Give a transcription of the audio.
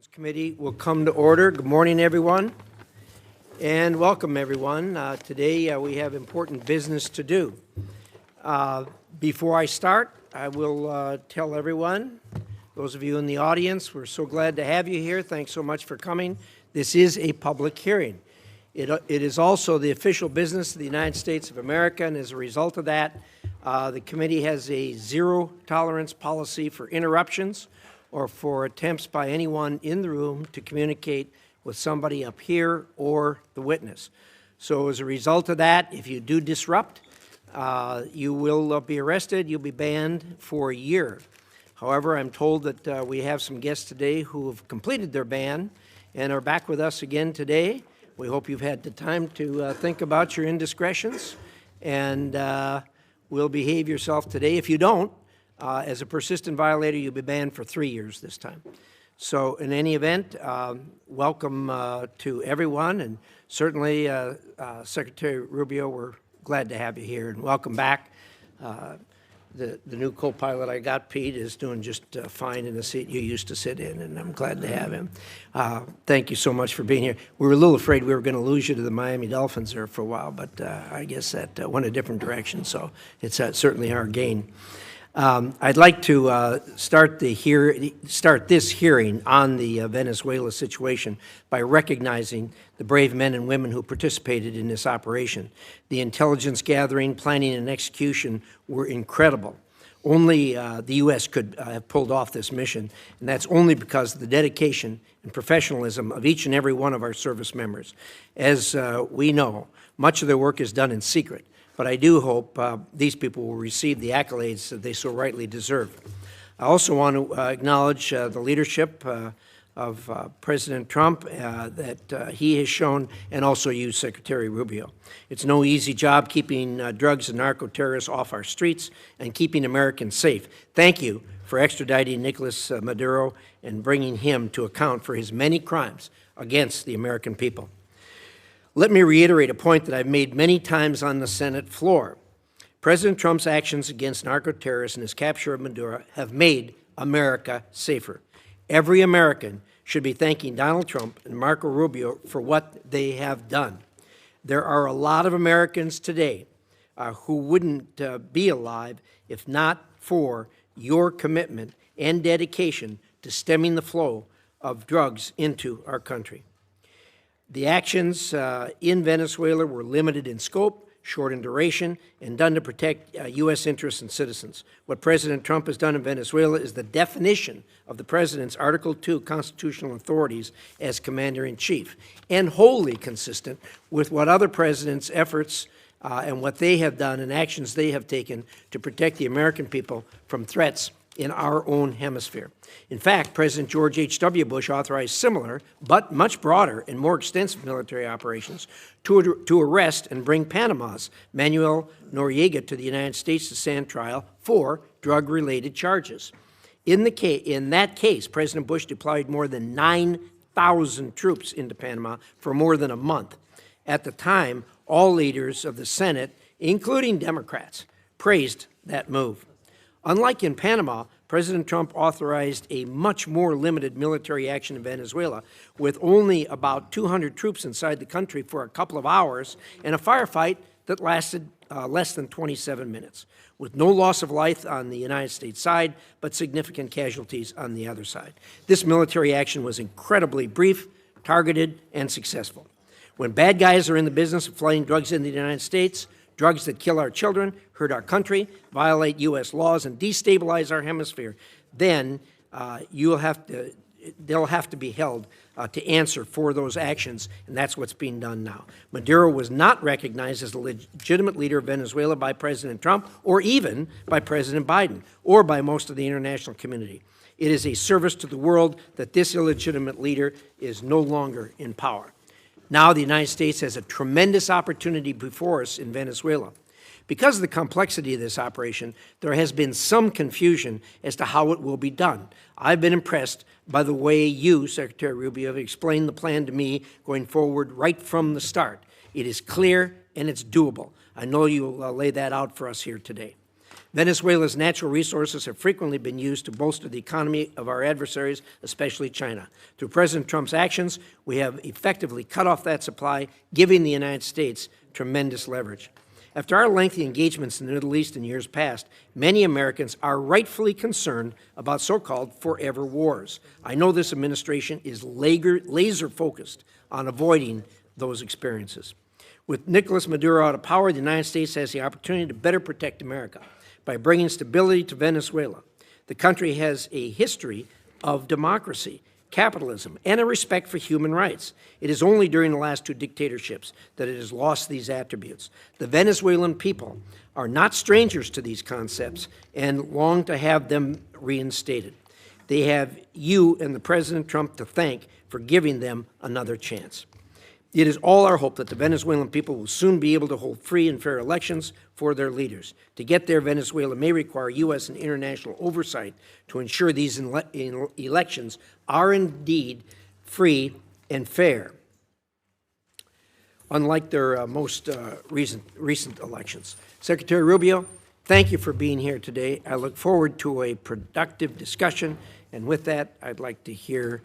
Committee will come to order. Good morning, everyone, and welcome, everyone. Today we have important business to do. Before I start, I will tell everyone, those of you in the audience, we're so glad to have you here. Thanks so much for coming. This is a public hearing. It is also the official business of the United States of America, and as a result of that, the committee has a zero-tolerance policy for interruptions or for attempts by anyone in the room to communicate with somebody up here or the witness. So as a result of that, if you do disrupt, you will be arrested, you'll be banned for a year. However, I'm told that we have some guests today who have completed their ban and are back with us again today. We hope you've had the time to think about your indiscretions and will behave yourself today. If you don't, as a persistent violator, you'll be banned for 3 years this time. So in any event, welcome to everyone, and certainly Secretary Rubio, we're glad to have you here, and welcome back. The new co-pilot I got, Pete, is doing just fine in the seat you used to sit in, and I'm glad to have him. Thank you so much for being here. We were a little afraid we were going to lose you to the Miami Dolphins there for a while, but I guess that went a different direction, so it's certainly our gain. I'd like to start this hearing on the Venezuela situation by recognizing the brave men and women who participated in this operation. The intelligence gathering, planning, and execution were incredible. Only the U.S. could have pulled off this mission, and that's only because of the dedication and professionalism of each and every one of our service members. As we know, much of their work is done in secret, but I do hope these people will receive the accolades that they so rightly deserve. I also want to acknowledge the leadership of President Trump that he has shown, and also you, Secretary Rubio. It's no easy job keeping drugs and narco-terrorists off our streets and keeping Americans safe. Thank you for extraditing Nicolas Maduro and bringing him to account for his many crimes against the American people. Let me reiterate a point that I've made many times on the Senate floor. President Trump's actions against narco-terrorists and his capture of Maduro have made America safer. Every American should be thanking Donald Trump and Marco Rubio for what they have done. There are a lot of Americans today who wouldn't be alive if not for your commitment and dedication to stemming the flow of drugs into our country. The actions in Venezuela were limited in scope, short in duration, and done to protect U.S. interests and citizens. What President Trump has done in Venezuela is the definition of the president's Article II constitutional authorities as commander-in-chief, and wholly consistent with what other presidents' efforts and what they have done and actions they have taken to protect the American people from threats in our own hemisphere. In fact, President George H.W. Bush authorized similar, but much broader and more extensive military operations to arrest and bring Panama's Manuel Noriega to the United States to stand trial for drug-related charges. In that case, President Bush deployed more than 9,000 troops into Panama for more than a month. At the time, all leaders of the Senate, including Democrats, praised that move. Unlike in Panama, President Trump authorized a much more limited military action in Venezuela, with only about 200 troops inside the country for a couple of hours and a firefight that lasted less than 27 minutes, with no loss of life on the United States side, but significant casualties on the other side. This military action was incredibly brief, targeted, and successful. When bad guys are in the business of flooding drugs into the United States, drugs that kill our children, hurt our country, violate U.S. laws, and destabilize our hemisphere, then they'll have to be held to answer for those actions, and that's what's being done now. Maduro was not recognized as a legitimate leader of Venezuela by President Trump, or even by President Biden, or by most of the international community. It is a service to the world that this illegitimate leader is no longer in power. Now the United States has a tremendous opportunity before us in Venezuela. Because of the complexity of this operation, there has been some confusion as to how it will be done. I've been impressed by the way you, Secretary Rubio, have explained the plan to me going forward right from the start. It is clear and it's doable. I know you'll lay that out for us here today. Venezuela's natural resources have frequently been used to bolster the economy of our adversaries, especially China. Through President Trump's actions, we have effectively cut off that supply, giving the United States tremendous leverage. After our lengthy engagements in the Middle East in years past, many Americans are rightfully concerned about so-called forever wars. I know this administration is laser-focused on avoiding those experiences. With Nicolas Maduro out of power, the United States has the opportunity to better protect America by bringing stability to Venezuela. The country has a history of democracy, capitalism, and a respect for human rights. It is only during the last two dictatorships that it has lost these attributes. The Venezuelan people are not strangers to these concepts and long to have them reinstated. They have you and the President Trump to thank for giving them another chance. It is all our hope that the Venezuelan people will soon be able to hold free and fair elections for their leaders. To get there, Venezuela may require U.S. and international oversight to ensure these elections are indeed free and fair, unlike their most recent elections. Secretary Rubio, thank you for being here today. I look forward to a productive discussion, and with that, I'd like to hear